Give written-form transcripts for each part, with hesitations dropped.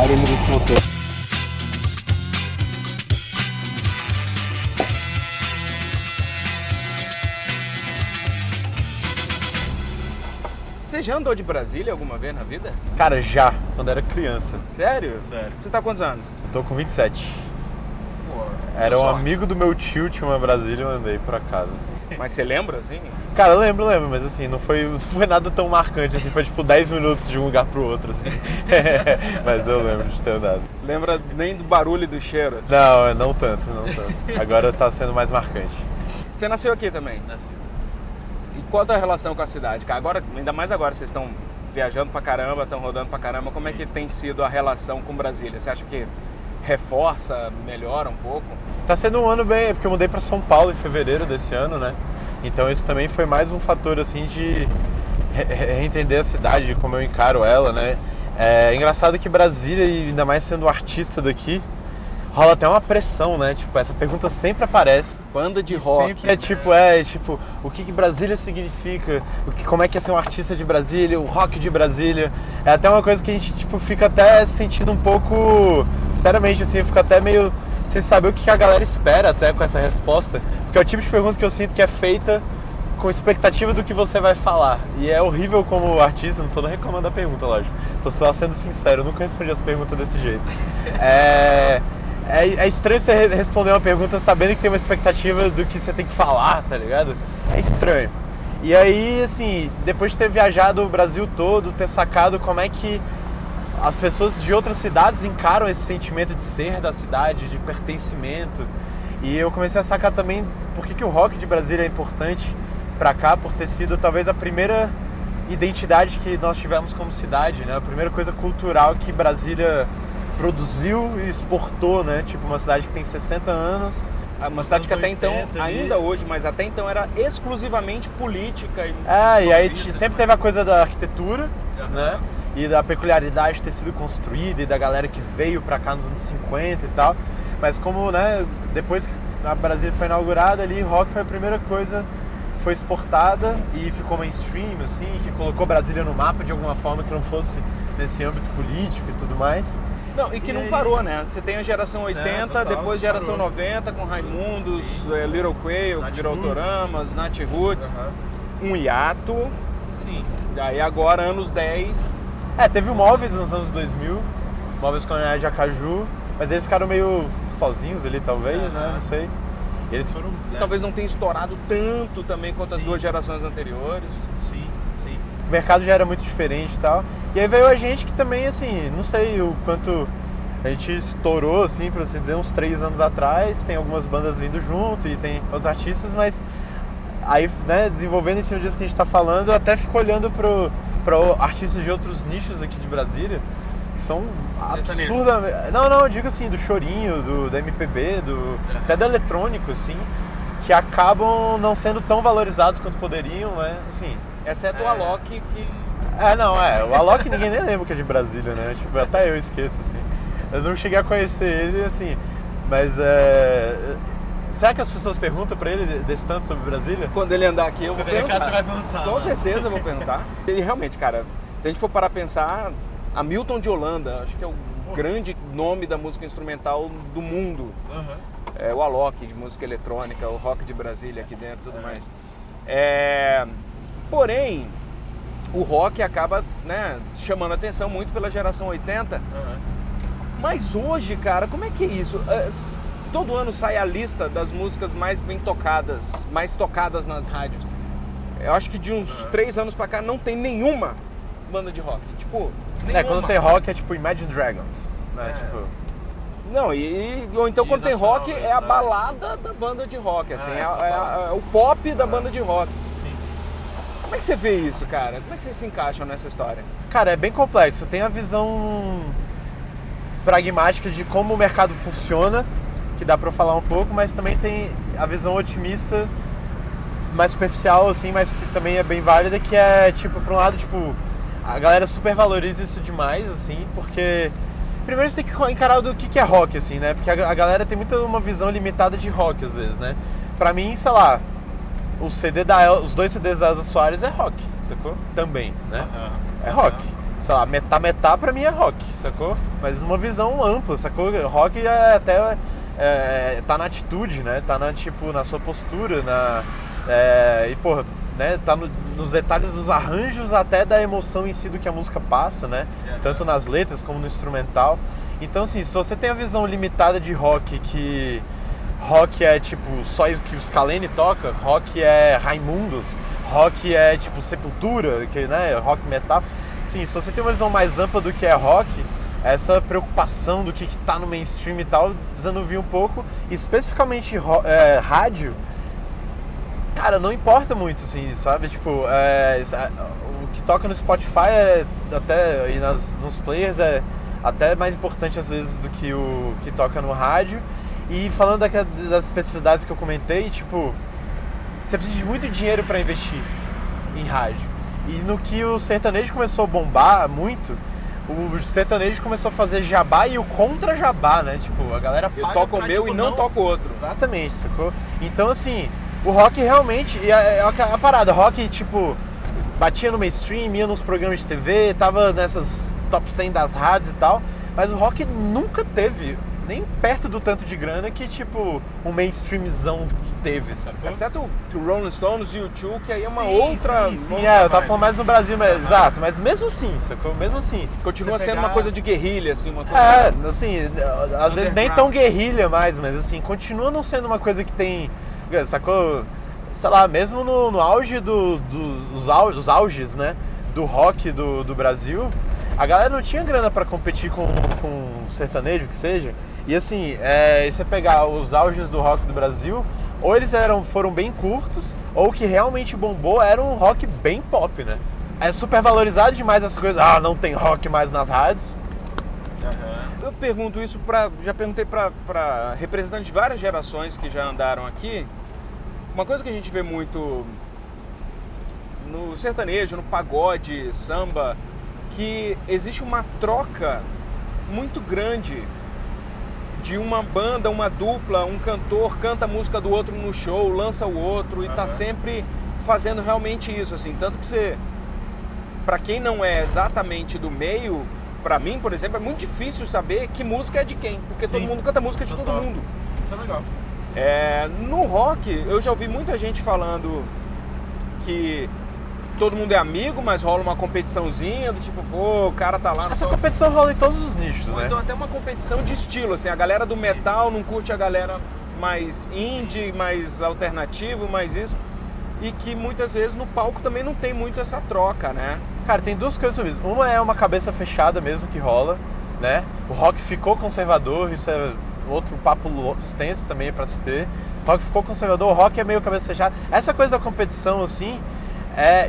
barulho desse motor. Você já andou de Brasília alguma vez na vida? Cara, já, quando era criança. Sério? Sério. Você tá há quantos anos? Tô com 27. Pô, Era um sorte. amigo do meu tio, tinha uma Brasília, eu andei por acaso. Assim. Mas você lembra, assim? Cara, eu lembro, mas assim, não foi nada tão marcante, assim, foi tipo 10 minutos de um lugar pro outro, assim. Mas eu lembro de ter andado. Lembra nem do barulho e do cheiro? Assim. Não tanto. Agora tá sendo mais marcante. Você nasceu aqui também? Nasci. E qual a tua relação com a cidade? Cara, agora, ainda mais agora, vocês estão viajando pra caramba, estão rodando pra caramba. Como é que tem sido a relação com Brasília? Você acha que reforça, melhora um pouco? Tá sendo um ano bem, porque eu mudei pra São Paulo em fevereiro desse ano, né? Então isso também foi mais um fator, assim, de reentender a cidade, de como eu encaro ela, né? É engraçado que Brasília, e ainda mais sendo um artista daqui, rola até uma pressão, né? Tipo, essa pergunta sempre aparece. Banda de rock. Sempre é tipo, o que Brasília significa? Como é que é ser um artista de Brasília? O rock de Brasília? É até uma coisa que a gente, tipo, fica até sentindo um pouco, sinceramente, assim, eu fico até meio sem saber o que a galera espera até com essa resposta. Porque é o tipo de pergunta que eu sinto que é feita com expectativa do que você vai falar. E é horrível como artista, não tô reclamando da pergunta, lógico. Tô só sendo sincero, eu nunca respondi essa pergunta desse jeito. É estranho você responder uma pergunta sabendo que tem uma expectativa do que você tem que falar, tá ligado? É estranho. E aí, assim, depois de ter viajado o Brasil todo, ter sacado como é que as pessoas de outras cidades encaram esse sentimento de ser da cidade, de pertencimento. E eu comecei a sacar também por que o rock de Brasília é importante pra cá, por ter sido talvez a primeira identidade que nós tivemos como cidade, né? A primeira coisa cultural que Brasília produziu e exportou, né? Tipo, uma cidade que tem 60 anos. Uma cidade que até então, ainda hoje, mas até então era exclusivamente política. E aí sempre teve a coisa da arquitetura, né? E da peculiaridade de ter sido construída e da galera que veio pra cá nos anos 50 e tal. Mas como, né, depois que a Brasília foi inaugurada ali, rock foi a primeira coisa que foi exportada e ficou mainstream, assim, que colocou Brasília no mapa de alguma forma que não fosse nesse âmbito político e tudo mais. Não, e que não parou, né? Você tem a geração 80, total, depois geração 90, com Raimundos, Little Quail, que virou Autoramas, Nat Roots, um hiato. Sim. E aí agora, anos 10... teve o Móveis nos anos 2000, Móveis Coloniais de Acaju, mas eles ficaram meio sozinhos ali, talvez, né? Não sei. Eles foram... Talvez não tenha estourado tanto também quanto as duas gerações anteriores. Sim. O mercado já era muito diferente e tal. E aí veio a gente que também, assim, não sei o quanto a gente estourou, assim, por assim dizer, uns 3 anos atrás. Tem algumas bandas vindo junto e tem outros artistas, mas aí, né, desenvolvendo em cima disso que a gente tá falando, eu até fico olhando para artistas de outros nichos aqui de Brasília, que são absurdamente... Não, eu digo assim, do chorinho, da MPB, até do eletrônico, assim, que acabam não sendo tão valorizados quanto poderiam, né? Enfim. Essa é do Alok que... O Alok ninguém nem lembra que é de Brasília, né? Tipo, até eu esqueço, assim. Eu não cheguei a conhecer ele, assim, mas será que as pessoas perguntam pra ele desse tanto sobre Brasília? Quando ele andar aqui, eu vou perguntar. Você vai perguntar. Com certeza eu vou perguntar. E realmente, cara, se a gente for parar a pensar, Hamilton de Holanda, acho que é o grande nome da música instrumental do mundo. O Alok de música eletrônica, o rock de Brasília aqui dentro e tudo mais. Porém, o rock acaba, né, chamando a atenção muito pela geração 80. Mas hoje, cara, como é que é isso? Todo ano sai a lista das músicas mais bem tocadas, mais tocadas nas rádios. Eu acho que de uns 3 anos pra cá não tem nenhuma banda de rock. Tipo, nenhuma. Quando tem rock é tipo Imagine Dragons, né? Tipo... Não, ou então quando tem rock é a balada da banda de rock, assim, é o pop da banda de rock. Sim. Como é que você vê isso, cara? Como é que vocês se encaixam nessa história? Cara, é bem complexo. Tem a visão pragmática de como o mercado funciona, que dá pra eu falar um pouco, mas também tem a visão otimista, mais superficial, assim, mas que também é bem válida, que é, tipo, por um lado, tipo, a galera super valoriza isso demais, assim, porque primeiro você tem que encarar do que é rock, assim, né? Porque a galera tem uma visão limitada de rock, às vezes, né? Pra mim, sei lá, os 2 CDs da Elza Soares é rock, sacou? Também, né? É rock. sei lá, metá pra mim é rock, sacou? Mas uma visão ampla, sacou? Rock é até tá na atitude, né? Tá na sua postura, e porra, né? Tá nos detalhes dos arranjos até da emoção em si do que a música passa, né? Tanto nas letras como no instrumental. Então assim, se você tem a visão limitada de rock, que rock é tipo só isso que o Scalene toca, rock é Raimundos, rock é tipo Sepultura, que, né? Rock metal. Sim, se você tem uma visão mais ampla do que é rock, essa preocupação do que tá no mainstream e tal, desanuvia um pouco. Especificamente rádio, cara, não importa muito, assim, sabe? Tipo, o que toca no Spotify até, e nos players é até mais importante às vezes do que o que toca no rádio. E falando das especificidades que eu comentei, tipo, você precisa de muito dinheiro para investir em rádio. E no que o sertanejo começou a bombar muito, o sertanejo começou a fazer jabá e o contra-jabá, né? Tipo, a galera paga. Eu toco o meu e não toco o outro. Exatamente, sacou? Então, assim, o rock realmente, e a parada, rock, tipo, batia no mainstream, ia nos programas de TV, tava nessas top 100 das rádios e tal, mas o rock nunca teve nem perto do tanto de grana que, tipo, um mainstreamzão teve, sacou? Exceto o Rolling Stones e o U2, que aí é uma Sim, outra... Sim, eu tava falando mais no Brasil, exato, mas mesmo assim, sacou? Mesmo assim. Continua sendo uma coisa de guerrilha, assim, uma coisa... assim, às vezes nem tão guerrilha mais, mas assim, continua não sendo uma coisa que tem, sacou? Sei lá, mesmo no auge dos auges, né, do rock do Brasil, a galera não tinha grana pra competir com sertanejo, que seja. E assim, se você pegar os auges do rock do Brasil, ou eles foram bem curtos, ou o que realmente bombou era um rock bem pop, né? É super valorizado demais essa coisa, não tem rock mais nas rádios. Eu pergunto isso já perguntei pra representantes de várias gerações que já andaram aqui. Uma coisa que a gente vê muito no sertanejo, no pagode, samba, que existe uma troca muito grande de uma banda, uma dupla, um cantor canta a música do outro no show, lança o outro e tá sempre fazendo realmente isso, assim. Tanto que você, pra quem não é exatamente do meio, pra mim, por exemplo, é muito difícil saber que música é de quem, porque todo mundo canta música de todo mundo. Isso é legal. No rock, eu já ouvi muita gente falando que todo mundo é amigo, mas rola uma competiçãozinha do tipo, pô, o cara tá lá... Essa competição rola em todos os nichos, ou né? então até uma competição de estilo, assim, a galera do metal não curte a galera mais indie, mais alternativo, mais isso, e que muitas vezes no palco também não tem muito essa troca, né? Cara, tem duas coisas sobre isso. Uma é uma cabeça fechada mesmo que rola, né? O rock ficou conservador, isso é outro papo extenso também pra se ter. O rock ficou conservador, o rock é meio cabeça fechada. Essa coisa da competição, assim...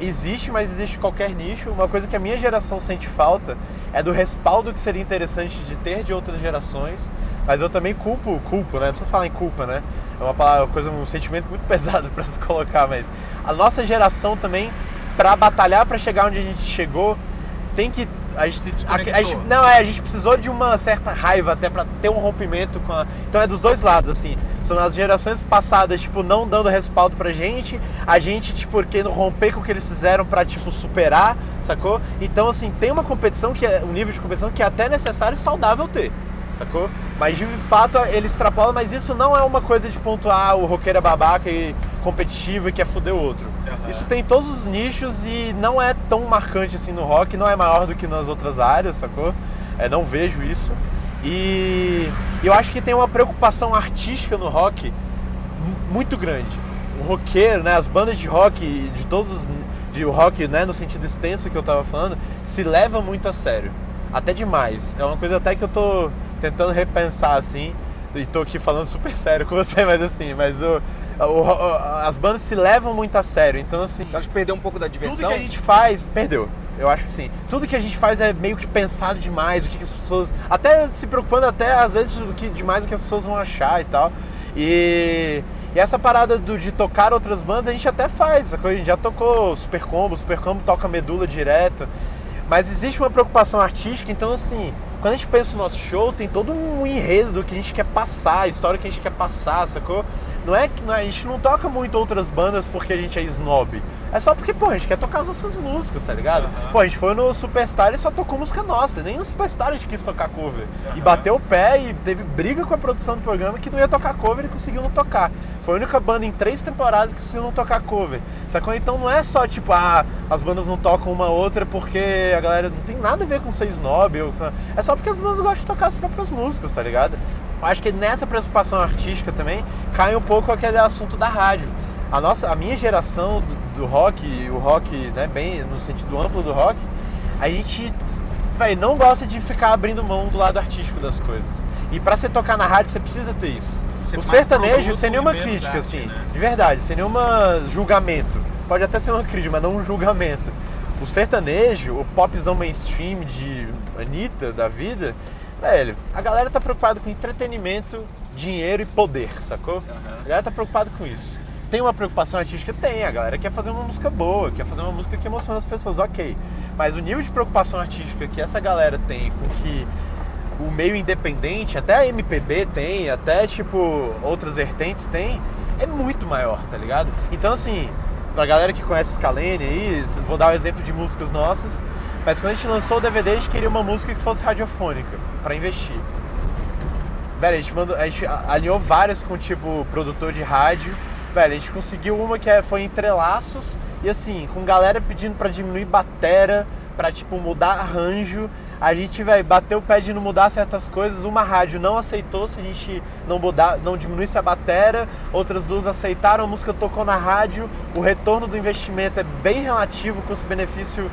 existe, mas existe em qualquer nicho. Uma coisa que a minha geração sente falta é do respaldo que seria interessante de ter de outras gerações. Mas eu também culpo, né? Não precisa falar em culpa, né? É uma palavra, um sentimento muito pesado para se colocar, mas a nossa geração também, para batalhar para chegar onde a gente chegou, tem que... A gente precisou de uma certa raiva até pra ter um rompimento com a... Então é dos dois lados, assim. São as gerações passadas, tipo, não dando respaldo pra gente, a gente, tipo, querendo romper com o que eles fizeram pra, tipo, superar, sacou? Então, assim, tem uma competição, um nível de competição que é até necessário e saudável ter, sacou? Mas, de fato, ele extrapola, mas isso não é uma coisa de pontuar o roqueiro é babaca e competitivo e quer foder o outro. Isso tem em todos os nichos e não é tão marcante assim no rock, não é maior do que nas outras áreas, sacou? Não vejo isso. E eu acho que tem uma preocupação artística no rock muito grande. O roqueiro, né, as bandas de rock, de rock, né, no sentido extenso que eu tava falando, se leva muito a sério. Até demais. É uma coisa até que eu tô tentando repensar, assim, e tô aqui falando super sério com você, mas assim, as bandas se levam muito a sério, então assim... Você acha que perdeu um pouco da diversão? Tudo que a gente faz, perdeu. Eu acho que sim. Tudo que a gente faz é meio que pensado demais, o que as pessoas... Até se preocupando até, às vezes, demais o que as pessoas vão achar e tal. E essa parada de tocar outras bandas, a gente até faz. A gente já tocou Super Combo toca Medula direto. Mas existe uma preocupação artística, então assim... Quando a gente pensa no nosso show, tem todo um enredo do que a gente quer passar, a história que a gente quer passar, sacou? A gente não toca muito outras bandas porque a gente é snob. É só porque, pô, a gente quer tocar as nossas músicas, tá ligado? Pô, a gente foi no Superstar e só tocou música nossa. Nem no Superstar a gente quis tocar cover. E bateu o pé e teve briga com a produção do programa que não ia tocar cover e conseguiu não tocar. Foi a única banda em 3 temporadas que conseguiu não tocar cover. Sacou? Então não é só tipo, as bandas não tocam uma outra porque a galera não tem nada a ver com ser snob. É só porque as bandas gostam de tocar as próprias músicas, tá ligado? Eu acho que nessa preocupação artística também cai um pouco aquele assunto da rádio. A minha geração do rock, o rock, né, bem no sentido amplo do rock, a gente, não gosta de ficar abrindo mão do lado artístico das coisas. E pra você tocar na rádio, você precisa ter isso. O sertanejo, sem nenhuma crítica, assim, né? De verdade, sem nenhum julgamento. Pode até ser uma crítica, mas não um julgamento. O sertanejo, o popzão mainstream de Anitta, da vida, velho, a galera tá preocupada com entretenimento, dinheiro e poder, sacou? A galera tá preocupada com isso. Tem uma preocupação artística? Tem, a galera quer fazer uma música boa, quer fazer uma música que emociona as pessoas, ok. Mas o nível de preocupação artística que essa galera tem com que o meio independente, até a MPB tem, até tipo outras vertentes tem, é muito maior, tá ligado? Então assim, pra galera que conhece Scalene aí, vou dar um exemplo de músicas nossas, mas quando a gente lançou o DVD a gente queria uma música que fosse radiofônica, pra investir. Velho, a gente alinhou várias com tipo produtor de rádio. Velho, a gente conseguiu uma que foi Entrelaços e assim, com galera pedindo pra diminuir batera, pra tipo mudar arranjo. A gente, bateu o pé de não mudar certas coisas. Uma rádio não aceitou se a gente não diminuísse a batera. Outras duas aceitaram, a música tocou na rádio. O retorno do investimento é bem relativo, o custo-benefício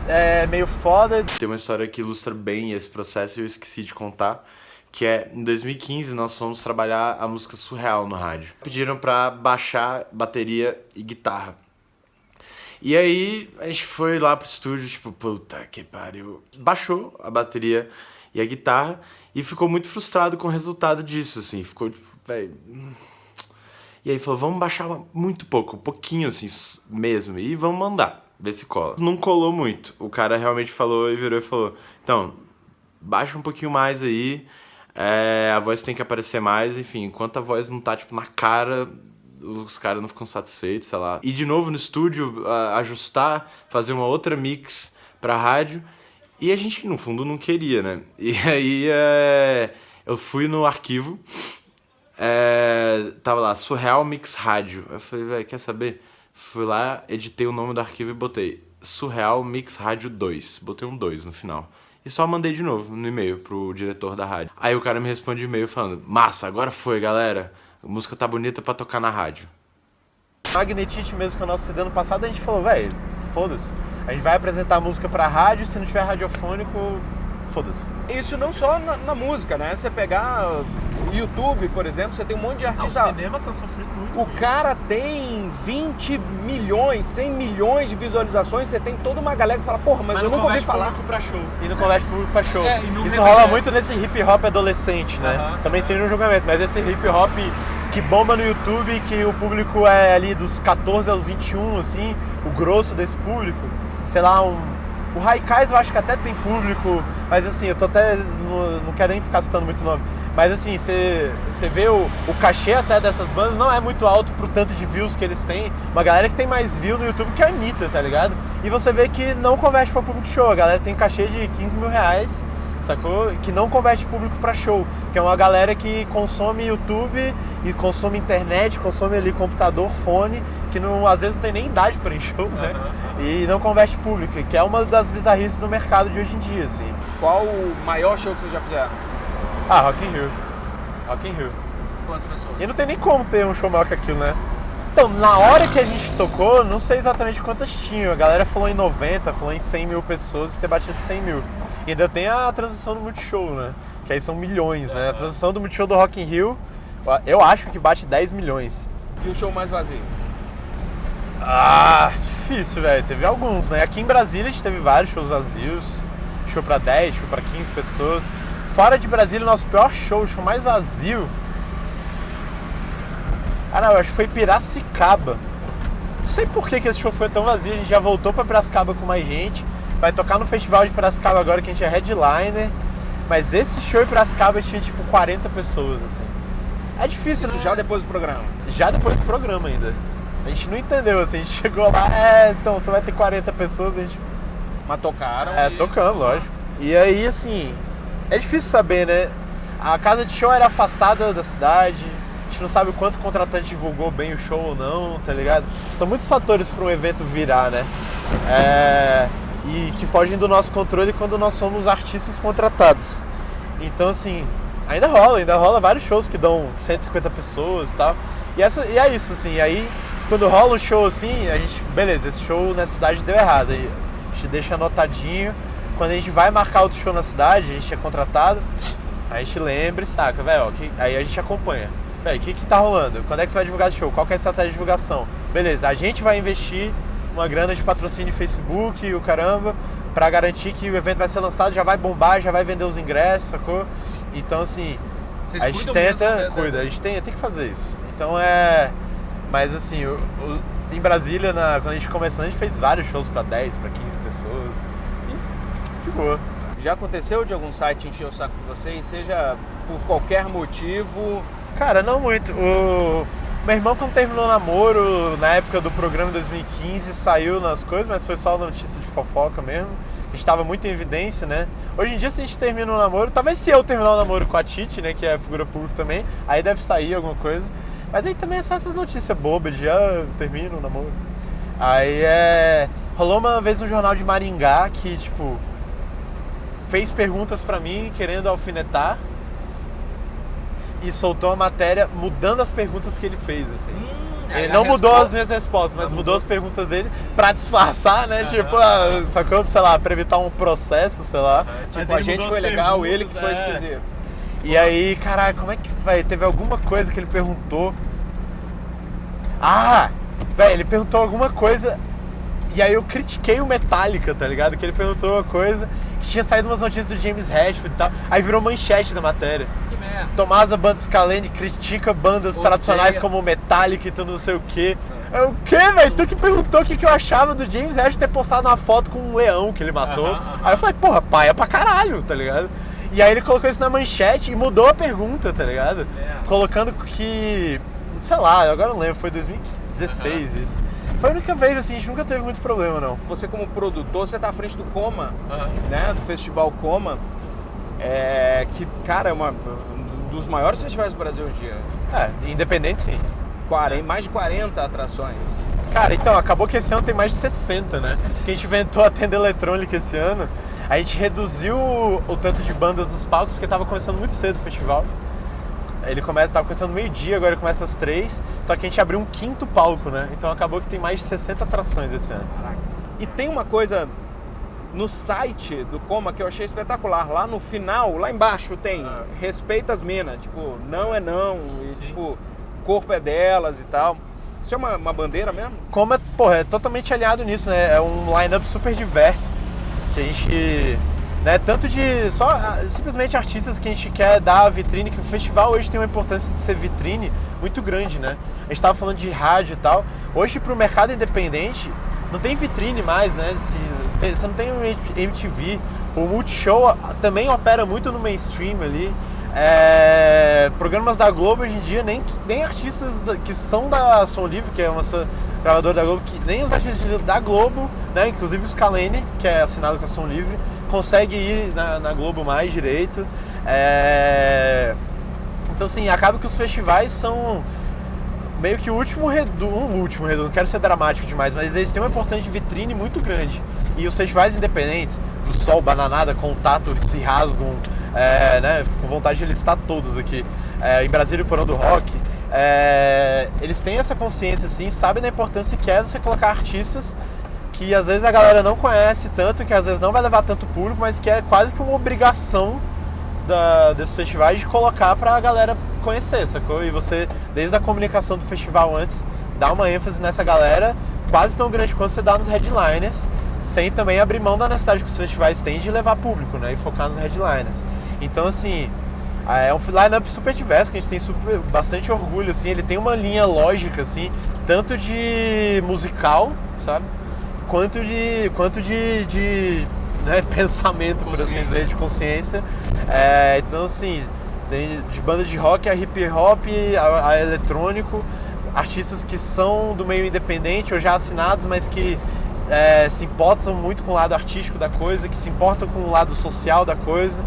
é meio foda. Tem uma história que ilustra bem esse processo e eu esqueci de contar. Que é, em 2015, nós fomos trabalhar a música Surreal no rádio. Pediram pra baixar bateria e guitarra. E aí, a gente foi lá pro estúdio, tipo, puta que pariu. Baixou a bateria e a guitarra e ficou muito frustrado com o resultado disso, assim. Ficou, E aí falou, vamos baixar muito pouco, um pouquinho, assim, mesmo. E vamos mandar, ver se cola. Não colou muito. O cara realmente falou e virou e falou, então, baixa um pouquinho mais aí. A voz tem que aparecer mais, enfim, enquanto a voz não tá, tipo, na cara, os caras não ficam satisfeitos, sei lá. E de novo no estúdio, ajustar, fazer uma outra mix pra rádio, e a gente, no fundo, não queria, né? E aí, eu fui no arquivo, tava lá, Surreal Mix Rádio. Eu falei, velho, quer saber? Fui lá, editei o nome do arquivo e botei Surreal Mix Rádio 2. Botei um 2 no final. E só mandei de novo no e-mail pro diretor da rádio. Aí o cara me responde de e-mail falando, massa, agora foi, galera. A música tá bonita pra tocar na rádio. Magnetite mesmo, que é o nosso CD ano passado, a gente falou, velho, foda-se. A gente vai apresentar a música pra rádio, se não tiver radiofônico, foda-se. Isso não só na música, né? Você pegar o YouTube, por exemplo, você tem um monte de artista. O cinema tá sofrendo muito. O cara tem 20 milhões, 100 milhões de visualizações, você tem toda uma galera que fala, porra, mas eu nunca ouvi falar. Pra show. E não converte público pra show. Isso rola rola muito nesse hip hop adolescente, né? Também sem nenhum julgamento, mas esse hip hop que bomba no YouTube, que o público é ali dos 14 aos 21, assim, o grosso desse público, sei lá, o Haikais eu acho que até tem público, mas assim, eu tô até, não quero nem ficar citando muito nome, mas assim, você vê o cachê até dessas bandas não é muito alto pro tanto de views que eles têm, uma galera que tem mais view no YouTube que a Anitta, tá ligado? E você vê que não converte pra público show, a galera tem cachê de 15 mil reais, sacou? Que não converte público pra show, que é uma galera que consome YouTube e consome internet, consome ali computador, fone, que não, às vezes não tem nem idade para ir em show, né? E não converte público, que é uma das bizarrices do mercado de hoje em dia, assim. Qual o maior show que vocês já fizeram? Rock in Rio. Rock in Rio. Quantas pessoas? E não tem nem como ter um show maior que aquilo, né? Então, na hora que a gente tocou, não sei exatamente quantas tinham. A galera falou em 90, falou em 100 mil pessoas e ter batido 100 mil. E ainda tem a transição do Multishow, né? Que aí são milhões, né? A transição do Multishow do Rock in Rio, eu acho que bate 10 milhões. E o show mais vazio? Difícil, velho. Teve alguns, né? Aqui em Brasília a gente teve vários shows vazios. Show pra 10, show pra 15 pessoas. Fora de Brasília, o nosso pior show, o show mais vazio... Não, eu acho que foi Piracicaba. Não sei por que esse show foi tão vazio, a gente já voltou pra Piracicaba com mais gente. Vai tocar no festival de Piracicaba agora, que a gente é headliner. Mas esse show em Piracicaba tinha tipo 40 pessoas, assim. É difícil, isso, né? já depois do programa? Já depois do programa ainda. A gente não entendeu, assim, a gente chegou lá, então você vai ter 40 pessoas, a gente... Mas tocaram. Tocando, lógico. E aí, assim, é difícil saber, né? A casa de show era afastada da cidade, a gente não sabe o quanto o contratante divulgou bem o show ou não, tá ligado? São muitos fatores para um evento virar, né? E que fogem do nosso controle quando nós somos artistas contratados. Então, assim, ainda rola vários shows que dão 150 pessoas e tal. E é isso, assim, aí quando rola um show assim, a gente, beleza, esse show na cidade deu errado, a gente deixa anotadinho. Quando a gente vai marcar outro show na cidade, a gente é contratado, a gente lembra e saca, velho, aí a gente acompanha. Velho, o que tá rolando? Quando é que você vai divulgar esse show? Qual que é a estratégia de divulgação? Beleza, a gente vai investir uma grana de patrocínio de Facebook e o caramba, pra garantir que o evento vai ser lançado, já vai bombar, já vai vender os ingressos, sacou? Então, assim, vocês a gente tenta, a gente tem que fazer isso. Então mas assim, em Brasília, quando a gente começou, a gente fez vários shows pra 10, pra 15 pessoas e de boa. Já aconteceu de algum site encher o saco de vocês, seja por qualquer motivo? Cara, não muito. O meu irmão, quando terminou o namoro, na época do programa 2015, saiu nas coisas, mas foi só notícia de fofoca mesmo. A gente tava muito em evidência, né? Hoje em dia, se a gente termina um namoro, talvez se eu terminar o namoro com a Titi, né, que é figura pública também, aí deve sair alguma coisa. Mas aí também é só essas notícias bobas de termina o namoro. Aí rolou uma vez um jornal de Maringá que, tipo, fez perguntas pra mim querendo alfinetar e soltou a matéria mudando as perguntas que ele fez, assim. Ele não mudou as minhas respostas, mas mudou as perguntas dele pra disfarçar, né? Tipo, sacou? Sei lá, pra evitar um processo, sei lá. Tipo, a gente foi legal, ele que foi esquisito. E aí, caralho, como é que vai? Teve alguma coisa que ele perguntou. Velho, ele perguntou alguma coisa e aí eu critiquei o Metallica, tá ligado? Que ele perguntou uma coisa que tinha saído umas notícias do James Hetfield e tal. Aí virou manchete da matéria. Que merda. Tomasa Scalene critica bandas tradicionais como Metallica e tudo não sei o quê. O quê, velho? Tu que perguntou o que eu achava do James Hetfield ter postado uma foto com um leão que ele matou. Aí eu falei, porra, paia pra caralho, tá ligado? E aí ele colocou isso na manchete e mudou a pergunta, tá ligado? Colocando que, sei lá, agora não lembro, foi 2016 isso. Foi a única vez, assim, a gente nunca teve muito problema, não. Você como produtor, você tá à frente do Coma, né? Do Festival Coma, que, cara, é um dos maiores festivais do Brasil hoje em dia. Independente sim. Mais de 40 atrações. Cara, então, acabou que esse ano tem mais de 60, né? Que a gente inventou a tenda eletrônica esse ano. A gente reduziu o tanto de bandas nos palcos, porque tava começando muito cedo o festival. Tava começando meio-dia, agora começa às 3. Só que a gente abriu um 5º palco, né? Então acabou que tem mais de 60 atrações esse ano. Caraca. E tem uma coisa no site do Coma que eu achei espetacular. Lá no final, lá embaixo tem respeita as minas. Tipo, não é não. E tipo, corpo é delas e tal. Isso é uma bandeira mesmo? Coma, porra, é totalmente alinhado nisso, né? É um line-up super diverso. Que a gente, né, tanto de simplesmente artistas que a gente quer dar a vitrine, que o festival hoje tem uma importância de ser vitrine muito grande, né? A gente tava falando de rádio e tal. Hoje, pro mercado independente, não tem vitrine mais, né? Você não tem MTV. O Multishow também opera muito no mainstream ali. Programas da Globo hoje em dia, nem artistas que são da Som Livre, que é uma gravadora da Globo, que nem os artistas da Globo, né, inclusive o Scalene, que é assinado com a Som Livre, consegue ir na Globo mais direito. Então, assim, acaba que os festivais são meio que o último reduto, não quero ser dramático demais, mas eles têm uma importante vitrine muito grande. E os festivais independentes, do Sol, Bananada, Contato, se rasgam, né, fico com vontade de listar todos aqui, em Brasília e Porão do Rock, eles têm essa consciência, assim, sabem da importância que é você colocar artistas que às vezes a galera não conhece tanto, que às vezes não vai levar tanto público, mas que é quase que uma obrigação desses festivais de colocar pra galera conhecer, sacou? E você, desde a comunicação do festival antes, dá uma ênfase nessa galera quase tão grande quanto você dá nos headliners, sem também abrir mão da necessidade que os festivais têm de levar público, né? E focar nos headliners. Então, assim, é um line-up super diverso, que a gente tem bastante orgulho, assim. Ele tem uma linha lógica, assim, tanto de musical, sabe? Quanto de né, pensamento, por assim dizer, de consciência. Então, assim, tem de banda de rock a hip hop, a eletrônico, artistas que são do meio independente ou já assinados, mas que se importam muito com o lado artístico da coisa, que se importam com o lado social da coisa.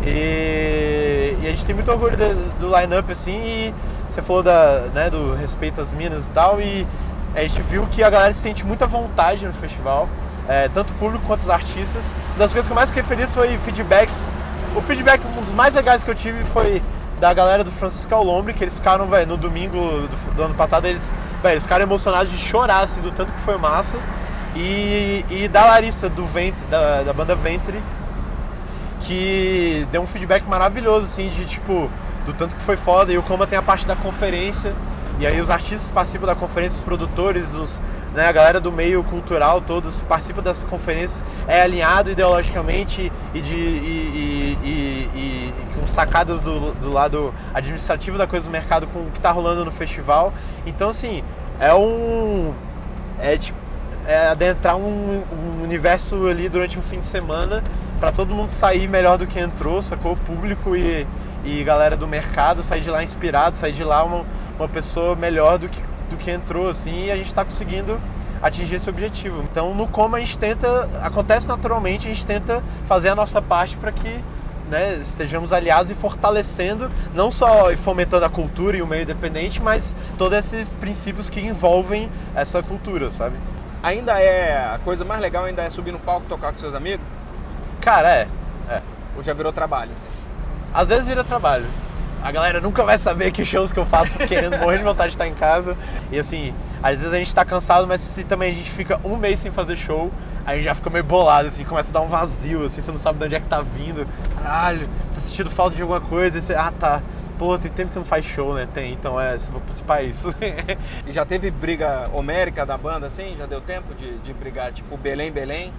E a gente tem muito orgulho do line-up, assim, e você falou do respeito às minas e tal, e a gente viu que a galera se sente muita vontade no festival, tanto o público quanto os artistas. Uma das coisas que eu mais fiquei feliz foi feedbacks. O feedback, um dos mais legais que eu tive foi da galera do Francisco Alombre, que eles ficaram, no domingo do ano passado, eles ficaram emocionados de chorar, assim, do tanto que foi massa. E da Larissa, da banda Ventre, que deu um feedback maravilhoso, assim, de tipo, do tanto que foi foda. E o Coma tem a parte da conferência, e aí os artistas participam da conferência, os produtores, a galera do meio cultural, todos participam das conferências, alinhado ideologicamente e com sacadas do lado administrativo da coisa do mercado com o que tá rolando no festival. Então, assim, adentrar um universo ali durante um fim de semana para todo mundo sair melhor do que entrou, sacou? O público e galera do mercado, sair de lá inspirado, sair de lá uma pessoa melhor do que entrou, assim, e a gente está conseguindo atingir esse objetivo. Então, no Coma, a gente tenta, acontece naturalmente, a gente tenta fazer a nossa parte para que estejamos aliados e fortalecendo, não só fomentando a cultura e o meio independente, mas todos esses princípios que envolvem essa cultura, sabe? Ainda a coisa mais legal ainda é subir no palco e tocar com seus amigos? Cara, Ou já virou trabalho? Assim? Às vezes vira trabalho. A galera nunca vai saber que shows que eu faço querendo morrer de vontade de estar em casa. E assim, às vezes a gente tá cansado, mas se também a gente fica um mês sem fazer show, aí já fica meio bolado, assim, começa a dar um vazio, assim, você não sabe de onde é que tá vindo. Caralho, tá sentindo falta de alguma coisa, e você, tá. Pô, tem tempo que não faz show, né? Tem, então se vou participar isso. E já teve briga homérica da banda, assim? Já deu tempo de brigar, tipo, Belém?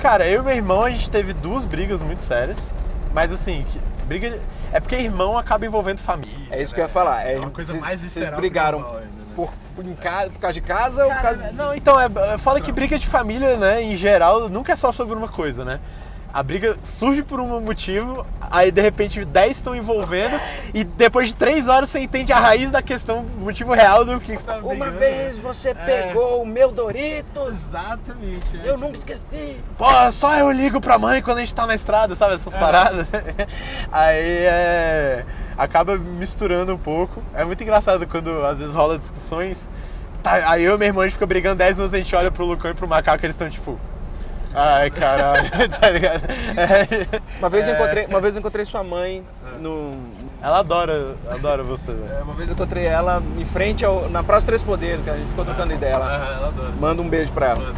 Cara, eu e meu irmão, a gente teve 2 brigas muito sérias. Mas assim, briga... É porque irmão acaba envolvendo família. É isso que eu ia falar. É uma coisa mais visceral. Vocês brigaram por causa de casa ou por causa... Não, então, fala que briga de família, né, em geral, nunca é só sobre uma coisa, né? A briga surge por um motivo, aí de repente 10 estão envolvendo e depois de 3 horas você entende a raiz da questão, o motivo real do que você está brigando. Uma vez você pegou o meu Doritos. Exatamente. Eu nunca esqueci. Pô, só eu ligo pra mãe quando a gente tá na estrada, sabe? Essas paradas. Aí acaba misturando um pouco. É muito engraçado quando às vezes rola discussões. Aí eu e meu irmão a gente fica brigando 10 minutos, a gente olha pro Lucão e pro Macaco, eles estão tipo... Ai, caralho, tá ligado? Uma vez eu encontrei sua mãe no... Ela adora você, velho. Uma vez eu encontrei ela em frente na Praça Três Poderes, que a gente ficou trocando ideia lá. Ela adora. Manda um beijo pra ela.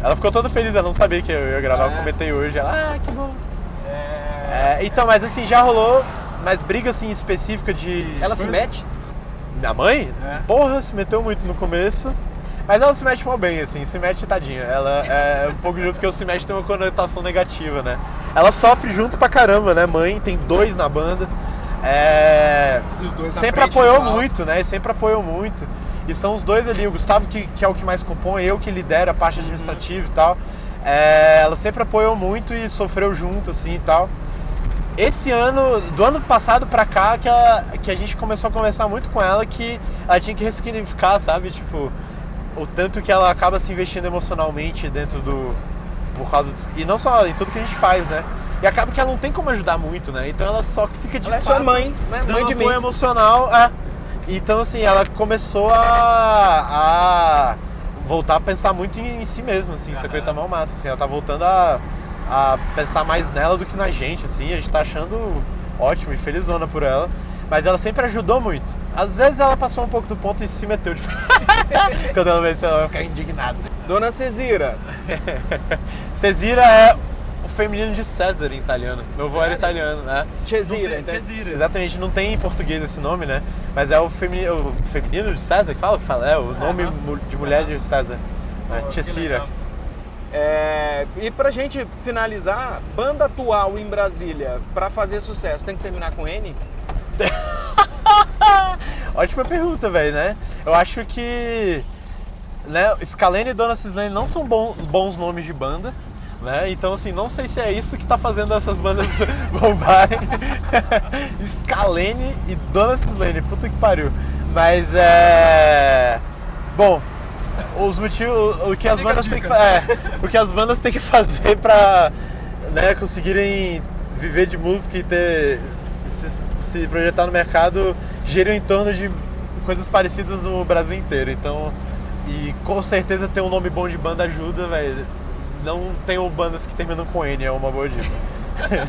Ela ficou toda feliz, ela não sabia que eu ia gravar, eu comentei hoje. Ela, que bom. Então, mas assim, já rolou, mas briga assim específica de... Ela se mete? Minha mãe? Porra, se meteu muito no começo. Mas ela se mete mal bem, assim, se mete tadinha. Ela é um pouco junto, porque o se mete tem uma conotação negativa, né? Ela sofre junto pra caramba, né? Mãe, tem 2 na banda. Os dois sempre apoiou muito, né? Sempre apoiou muito. E são os 2 ali, o Gustavo que é o que mais compõe, eu que lidero a parte administrativa e tal. Ela sempre apoiou muito e sofreu junto, assim, e tal. Esse ano, do ano passado pra cá, que a gente começou a conversar muito com ela, que ela tinha que ressignificar, sabe? Tipo... O tanto que ela acaba se investindo emocionalmente dentro por causa disso. E não só em tudo que a gente faz, né? E acaba que ela não tem como ajudar muito, né? Então ela só fica de ela fato... Ela é sua mãe, né? Mãe de apoio emocional. Então, assim, ela começou a voltar a pensar muito em si mesma, assim. Isso aqui tá mal massa, assim. Ela tá voltando a pensar mais nela do que na gente, assim. A gente tá achando ótimo e felizona por ela. Mas ela sempre ajudou muito. Às vezes ela passou um pouco do ponto e se meteu de... Quando ela vê isso, ela vai ficar indignada. Dona Cesira. Cesira é o feminino de César em italiano. Meu avô era italiano, né? Cesira. Cesira. Exatamente, não tem em português esse nome, né? Mas é o feminino de César que fala? É o nome de mulher de César. Cesira. E pra gente finalizar, banda atual em Brasília, pra fazer sucesso, tem que terminar com N? Ótima pergunta, velho, né? Eu acho que Scalene e Dona Cislene não são bons nomes de banda, né? Então, assim, não sei se é isso que tá fazendo essas bandas bombarem. Scalene e Dona Cislene, puta que pariu. Mas bom, os motivos, o que as bandas têm que fazer pra, né, conseguirem viver de música e se projetar no mercado giram em torno de coisas parecidas no Brasil inteiro. Então, e com certeza ter um nome bom de banda ajuda, velho. Não tenham bandas que terminam com N, é uma boa dica. Cara,